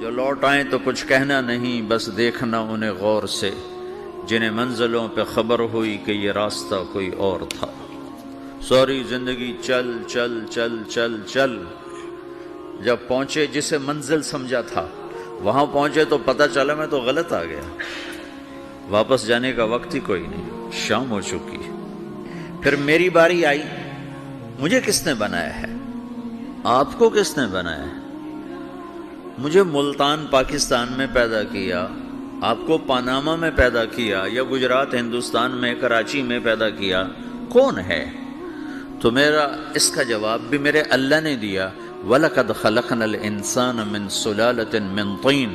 جو لوٹ آئیں تو کچھ کہنا نہیں، بس دیکھنا انہیں غور سے، جنہیں منزلوں پہ خبر ہوئی کہ یہ راستہ کوئی اور تھا۔ ساری زندگی چل چل چل چل چل، جب پہنچے جسے منزل سمجھا تھا وہاں پہنچے تو پتہ چلا میں تو غلط آ گیا، واپس جانے کا وقت ہی کوئی نہیں، شام ہو چکی۔ پھر میری باری آئی، مجھے کس نے بنایا ہے؟ آپ کو کس نے بنایا ہے؟ مجھے ملتان پاکستان میں پیدا کیا، آپ کو پاناما میں پیدا کیا، یا گجرات ہندوستان میں کراچی میں پیدا کیا، کون ہے؟ تو میرا اس کا جواب بھی میرے اللہ نے دیا، وَلَقَدْ خَلَقْنَا الْإِنسَانَ مِنْ سُلَالَةٍ مِنْ طِينٍ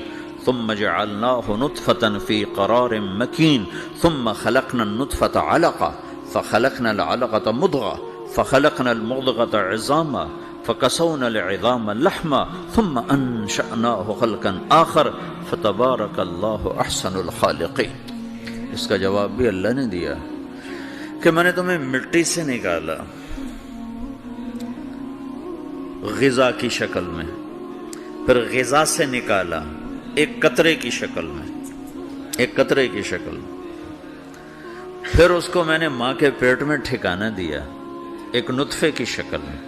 ثُمَّ جَعَلْنَاهُ نُطْفَةً فِي قَرَارٍ مَكِينٍ ثُمَّ خَلَقْنَا النُّطْفَةَ عَلَقَةً فَخَلَقْنَا الْعَلَقَةَ مُضْغَةً فَخَلَقْنَا الْمُضْغَةَ عِظَامًا فَكَسَوْنَا الْعِظَامَ لَحْمًا ثُمَّ أَنشَأْنَاهُ خَلْقًا آخَرَ فَتَبَارَكَ اللَّهُ أَحْسَنُ الْخَالِقِينَ۔ اس کا جواب بھی اللہ نے دیا کہ میں نے تمہیں مٹی سے نکالا غذا کی شکل میں، پھر غذا سے نکالا ایک قطرے کی شکل میں، ایک قطرے کی شکل میں، پھر اس کو میں نے ماں کے پیٹ میں ٹھکانہ دیا ایک نطفے کی شکل میں،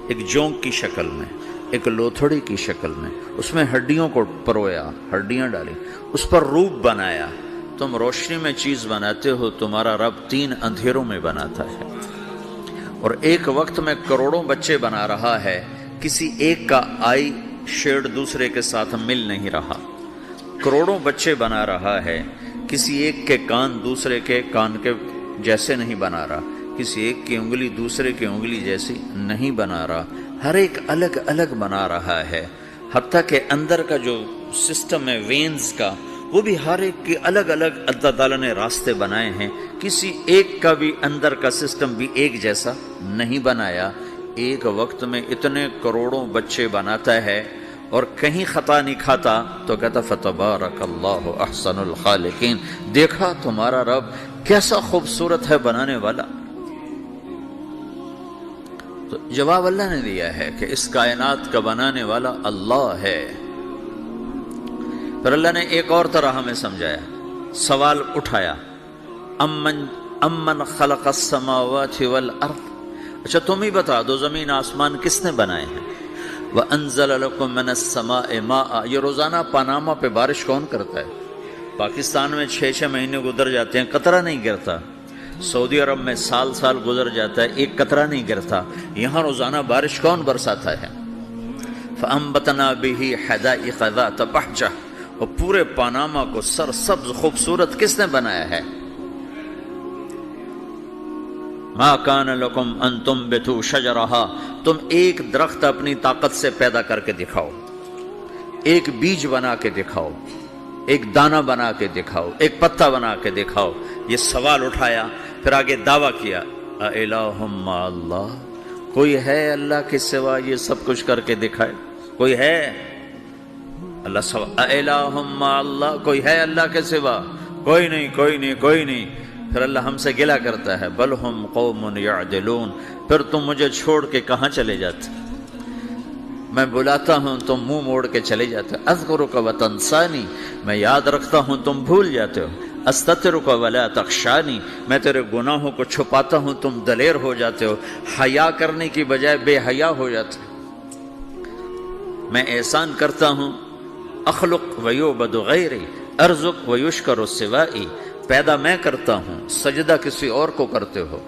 ایک جونک کی شکل میں، ایک لوتھڑی کی شکل میں، اس میں ہڈیوں کو پرویا، ہڈیاں ڈالی، اس پر روپ بنایا۔ تم روشنی میں چیز بناتے ہو، تمہارا رب 3 اندھیروں میں بناتا ہے، اور ایک وقت میں کروڑوں بچے بنا رہا ہے، کسی ایک کا آئی شیڈ دوسرے کے ساتھ مل نہیں رہا، کروڑوں بچے بنا رہا ہے، کسی ایک کے کان دوسرے کے کان کے جیسے نہیں بنا رہا، کسی ایک کی انگلی دوسرے کی انگلی جیسی نہیں بنا رہا، ہر ایک الگ الگ بنا رہا ہے، حتیٰ کہ اندر کا جو سسٹم ہے وینز کا، وہ بھی ہر ایک کی الگ الگ اللہ تعالیٰ نے راستے بنائے ہیں، کسی ایک کا بھی اندر کا سسٹم بھی ایک جیسا نہیں بنایا۔ ایک وقت میں اتنے کروڑوں بچے بناتا ہے اور کہیں خطا نہیں کھاتا، تو کہتا فتبارک اللہ احسن الخالقین، دیکھا تمہارا رب کیسا خوبصورت ہے بنانے والا۔ تو جواب اللہ نے دیا ہے کہ اس کائنات کا بنانے والا اللہ ہے۔ پھر اللہ نے ایک اور طرح ہمیں سمجھایا، سوال اٹھایا، امن خلق السماوات والارض، اچھا تم ہی بتا دو زمین آسمان کس نے بنائے ہیں؟ وَأَنزَلَ لَكُم مِّنَ السَّمَاءِ مَاءً، یہ روزانہ پاناما پہ بارش کون کرتا ہے؟ پاکستان میں 6 مہینے گزر جاتے ہیں، قطرہ نہیں گرتا، سعودی عرب میں سال گزر جاتا ہے، ایک قطرہ نہیں گرتا، یہاں روزانہ بارش کون برساتا ہے؟ فَأَنبَتْنَا بِهِ حَدَائِقَ ذَاتَ بَهْجَةٍ، اور پورے پاناما کو سرسبز خوبصورت کس نے بنایا ہے؟ مَا كَانَ لَكُمْ أَن تُنبِتُوا شَجَرَهَا، تم ایک درخت اپنی طاقت سے پیدا کر کے دکھاؤ، ایک بیج بنا کے دکھاؤ، ایک دانہ بنا کے دکھاؤ، ایک پتا بنا کے دکھاؤ۔ یہ سوال اٹھایا، پھر آگے دعویٰ کیا، اَإِلَٰهٌ مَّعَ اللَّهِ، کوئی ہے اللہ کے سوا یہ سب کچھ کر کے دکھائے؟ کوئی ہے؟ اللہ سوا اِلَٰهٌ مَّعَ اللَّهِ، کوئی ہے اللہ کے سوا؟ کوئی نہیں، کوئی نہیں، کوئی نہیں۔ پھر اللہ ہم سے گلہ کرتا ہے، بل ہم قوم یعدلون، پھر تم مجھے چھوڑ کے کہاں چلے جاتے؟ میں بلاتا ہوں تم منہ موڑ کے چلے جاتے ہو، اذکرک وتنسانی، میں یاد رکھتا ہوں تم بھول جاتے ہو، استترک ولا تخشانی، میں تیرے گناہوں کو چھپاتا ہوں تم دلیر ہو جاتے ہو، حیا کرنے کی بجائے بے حیا ہو جاتے ہو۔ میں احسان کرتا ہوں، اخلق ویعبد غیری، ارزق ویشکر سوائی، پیدا میں کرتا ہوں، سجدہ کسی اور کو کرتے ہو،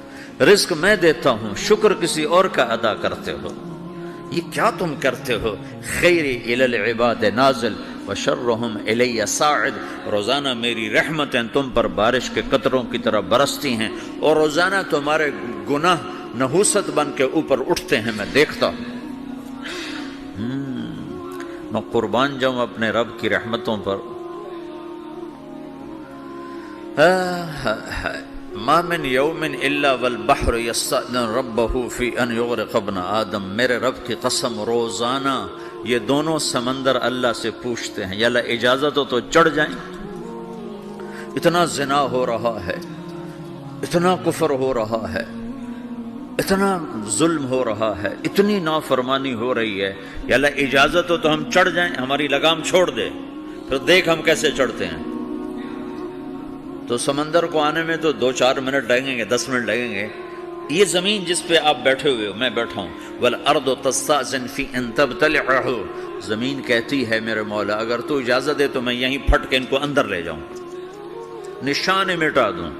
رزق میں دیتا ہوں، شکر کسی اور کا ادا کرتے ہو، یہ کیا تم کرتے ہو؟ خیری الی العباد نازل وشرہم الی صاعد، روزانہ میری رحمتیں تم پر بارش کے قطروں کی طرح برستی ہیں، اور روزانہ تمہارے گناہ نحوست بن کے اوپر اٹھتے ہیں، میں دیکھتا ہوں۔ میں قربان جاؤں اپنے رب کی رحمتوں پر۔ ما من یوم الا والبحر یستأذن ربہ فی ان یغرق ابن آدم، میرے رب کی قسم روزانہ یہ دونوں سمندر اللہ سے پوچھتے ہیں، یا اللہ اجازت ہو تو چڑھ جائیں، اتنا زنا ہو رہا ہے، اتنا کفر ہو رہا ہے، اتنا ظلم ہو رہا ہے، اتنی نافرمانی ہو رہی ہے، یا اللہ اجازت ہو تو ہم چڑھ جائیں، ہماری لگام چھوڑ دے، پھر دیکھ ہم کیسے چڑھتے ہیں۔ تو سمندر کو آنے میں تو 2-4 منٹ لگیں گے، 10 منٹ لگیں گے۔ یہ زمین جس پہ آپ بیٹھے ہوئے ہو، میں بیٹھا ہوں، وَالْأَرْضُ تَسْتَأْذِنُ فِي أَن تَبْتَلِعَهُ، زمین کہتی ہے میرے مولا اگر تو اجازت دے تو میں یہیں پھٹ کے ان کو اندر لے جاؤں، نشان مٹا دوں۔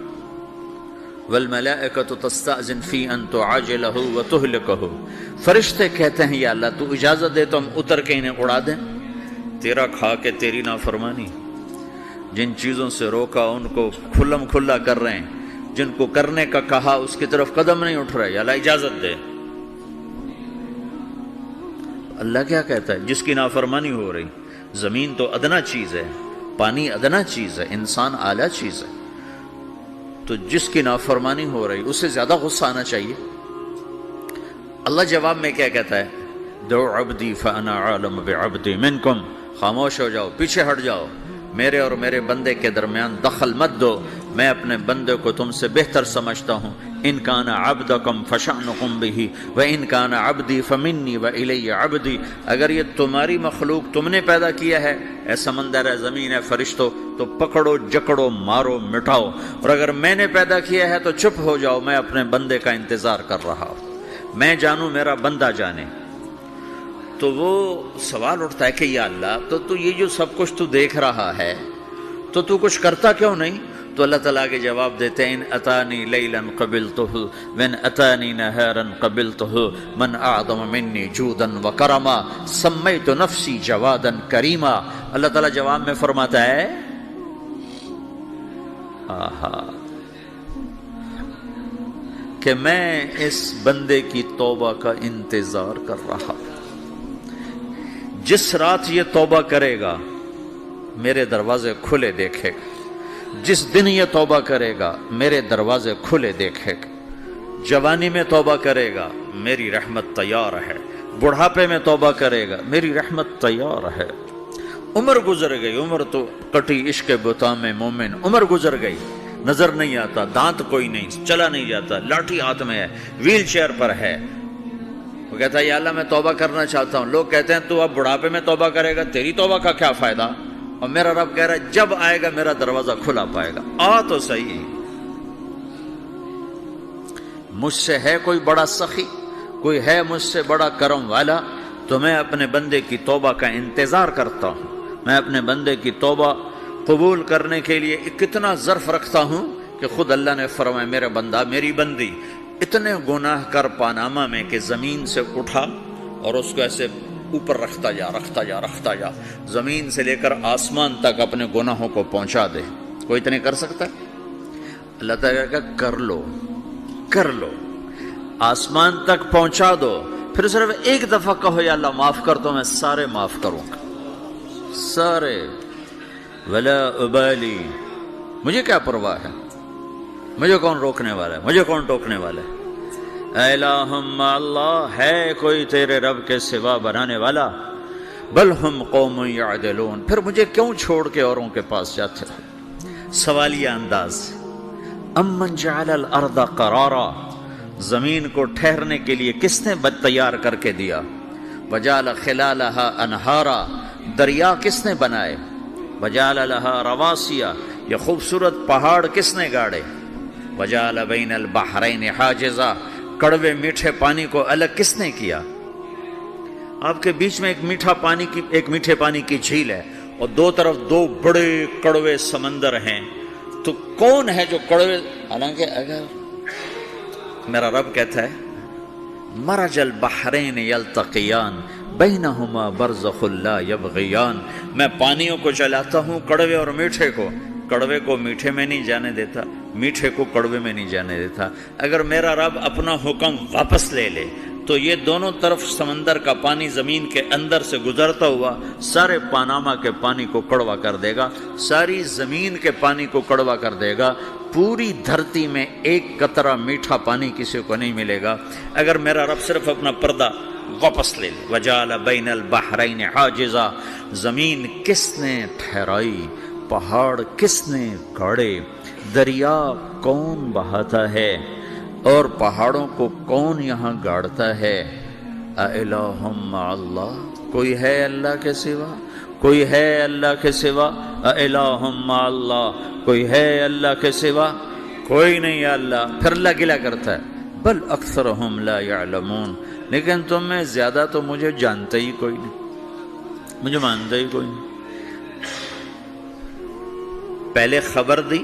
وَالْمَلَائِكَةُ تَسْتَأْذِنُ فِي أَن تُعَاجِلَهُ وَتُهْلِكَهُ، فرشتے کہتے ہیں یا اللہ تو اجازت دے تو ہم اتر کے انہیں اڑا دیں، تیرا کھا کے تیری نافرمانی۔ جن چیزوں سے روکا ان کو کھلم کھلا کر رہے ہیں، جن کو کرنے کا کہا اس کی طرف قدم نہیں اٹھ رہے، یا اللہ اجازت دے۔ اللہ کیا کہتا ہے؟ جس کی نافرمانی ہو رہی، زمین تو ادنا چیز ہے، پانی ادنا چیز ہے، انسان اعلیٰ چیز ہے، تو جس کی نافرمانی ہو رہی اسے زیادہ غصہ آنا چاہیے۔ اللہ جواب میں کیا کہتا ہے؟ دو عبدی فانا عالم بعبدی منکم، خاموش ہو جاؤ، پیچھے ہٹ جاؤ، میرے اور میرے بندے کے درمیان دخل مت دو، میں اپنے بندے کو تم سے بہتر سمجھتا ہوں۔ ان کان عبدکم فشأنکم بہ وان کان عبدی فمنی والی عبدی، اگر یہ تمہاری مخلوق تم نے پیدا کیا ہے، اے سمندر ہے، زمین ہے، فرشتوں، تو پکڑو جکڑو مارو مٹاؤ، اور اگر میں نے پیدا کیا ہے تو چپ ہو جاؤ، میں اپنے بندے کا انتظار کر رہا ہوں، میں جانوں میرا بندہ جانے۔ تو وہ سوال اٹھتا ہے کہ یا اللہ تو یہ جو سب کچھ تو دیکھ رہا ہے تو کچھ کرتا کیوں نہیں؟ تو اللہ تعالیٰ کے جواب دیتے ہیں ان اتانی لیلا قبلتہ وان اتانی نہارا قبلتہ من اعظم منی جودا وکرما سمیت نفسی جوادا کریما۔ اللہ تعالیٰ جواب میں فرماتا ہے کہ میں اس بندے کی توبہ کا انتظار کر رہا ہوں، جس رات یہ توبہ کرے گا میرے دروازے کھلے دیکھے گا، جس دن یہ توبہ کرے گا میرے دروازے کھلے دیکھے گا، جوانی میں توبہ کرے گا میری رحمت تیار ہے، بڑھاپے میں توبہ کرے گا میری رحمت تیار ہے۔ عمر گزر گئی، عمر تو کٹی عشق بتا میں مومن، عمر گزر گئی، نظر نہیں آتا، دانت کوئی نہیں، چلا نہیں جاتا، لاٹھی ہاتھ میں ہے، ویل چیئر پر ہے، وہ کہتا ہے یا اللہ میں توبہ کرنا چاہتا ہوں۔ لوگ کہتے ہیں تو اب بڑھاپے میں توبہ کرے گا، تیری توبہ کا کیا فائدہ؟ اور میرا رب کہہ رہا ہے جب آئے گا میرا دروازہ کھلا پائے گا، آ تو صحیح۔ مجھ سے ہے کوئی بڑا سخی، کوئی ہے مجھ سے بڑا کرم والا، تو میں اپنے بندے کی توبہ کا انتظار کرتا ہوں، میں اپنے بندے کی توبہ قبول کرنے کے لیے کتنا ظرف رکھتا ہوں کہ خود اللہ نے فرمایا میرا بندہ میری بندی اتنے گناہ کر پاناما میں کہ زمین سے اٹھا اور اس کو ایسے اوپر رکھتا جا، زمین سے لے کر آسمان تک اپنے گناہوں کو پہنچا دے۔ کوئی اتنے کر سکتا ہے؟ اللہ تعالیٰ کا کر لو، آسمان تک پہنچا دو، پھر صرف ایک دفعہ کہو یا اللہ معاف کر دو، میں سارے معاف کروں گا، سارے، ولا ابالی، مجھے کیا پرواہ ہے، مجھے کون روکنے والا ہے، مجھے کون ٹوکنے والا ہے۔ اے الہم اللہ، ہے کوئی تیرے رب کے سوا بنانے والا؟ بل ہم قوم یعدلون، پھر مجھے کیوں چھوڑ کے اوروں کے پاس جاتے ہو؟ سوالیہ انداز۔ امن جعل الارض قرارا، زمین کو ٹھہرنے کے لیے کس نے تیار کر کے دیا؟ وجعل خلالہا انہارا، دریا کس نے بنائے؟ وجعل لہا رواسیا، یہ خوبصورت پہاڑ کس نے گاڑے؟ وجعل بین البحرین حاجزا، کڑوے میٹھے پانی کو الگ کس نے کیا؟ آپ کے بیچ میں ایک میٹھے پانی کی جھیل ہے اور دو طرف دو بڑے کڑوے سمندر ہیں، تو کون ہے جو کڑوے؟ حالانکہ اگر میرا رب کہتا ہے مرج البحرین یلتقیان بینہما برزخ لا یبغیان، میں پانیوں کو چلاتا ہوں، کڑوے اور میٹھے کو، کڑوے کو میٹھے میں نہیں جانے دیتا، میٹھے کو کڑوے میں نہیں جانے دیتا۔ اگر میرا رب اپنا حکم واپس لے لے تو یہ دونوں طرف سمندر کا پانی زمین کے اندر سے گزرتا ہوا سارے پاناما کے پانی کو کڑوا کر دے گا، ساری زمین کے پانی کو کڑوا کر دے گا، پوری دھرتی میں ایک قطرہ میٹھا پانی کسی کو نہیں ملے گا اگر میرا رب صرف اپنا پردہ واپس لے لے۔ وجعل بین البحرین حاجزا، زمین کس نے ٹھہرائی، پہاڑ کس نے گاڑے، دریا کون بہاتا ہے؟ اور پہاڑوں کو کون یہاں گاڑتا ہے؟ اَإِلَٰهٌ مَّعَ اللَّهِ، کوئی ہے اللہ کے سوا؟ کوئی ہے اللہ کے سوا؟ اَإِلَٰهٌ مَّعَ اللَّهِ، کوئی ہے اللہ کے سوا؟ کوئی نہیں ہے اللہ۔ پھر اللہ گلہ کرتا ہے بل اکثرہم لا یعلمون، لیکن تم میں زیادہ تو مجھے جانتا ہی کوئی نہیں، مجھے مانتا ہی کوئی نہیں۔ پہلے خبر دی،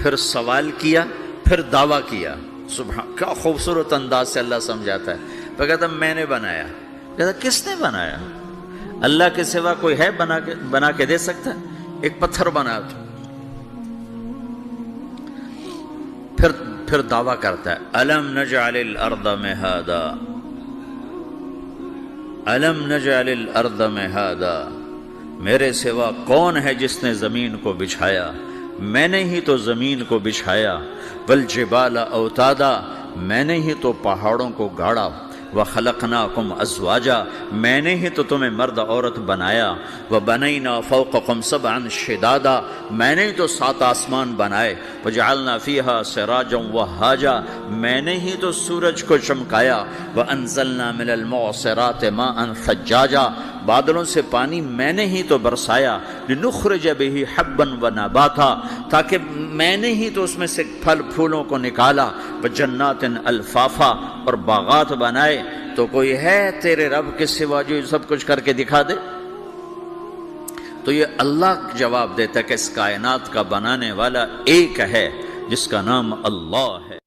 پھر سوال کیا، پھر دعویٰ کیا۔ سبحان، کیا خوبصورت انداز سے اللہ سمجھاتا ہے۔ پھر کہتا میں نے بنایا، کہتا کس نے بنایا؟ اللہ کے سوا کوئی ہے بنا کے دے سکتا ہے؟ ایک پتھر بنا تو پھر دعویٰ کرتا ہے الم نجعل الارض مہادا، الم نجعل الارض مہادا، میرے سوا کون ہے جس نے زمین کو بچھایا؟ میں نے ہی تو زمین کو بچھایا۔ والجبال اوتادا، میں نے ہی تو پہاڑوں کو گاڑا۔ وخلقناکم ازواجا، میں نے ہی تو تمہیں مرد عورت بنایا۔ وبنینا فوقکم سبعا شدادا، میں نے ہی تو 7 آسمان بنائے۔ وجعلنا فیہا سراجا وہاجا، میں نے ہی تو سورج کو چمکایا۔ وانزلنا من المعصرات ماء ثجاجا، بادلوں سے پانی میں نے ہی تو برسایا۔ لنخرج بہ حبا ونباتا، تاکہ میں نے ہی تو اس میں سے پھل پھولوں کو نکالا۔ وجنات الفافا، اور باغات بنائے۔ تو کوئی ہے تیرے رب کے سوا جو سب کچھ کر کے دکھا دے؟ تو یہ اللہ جواب دیتا ہے کہ اس کائنات کا بنانے والا ایک ہے جس کا نام اللہ ہے۔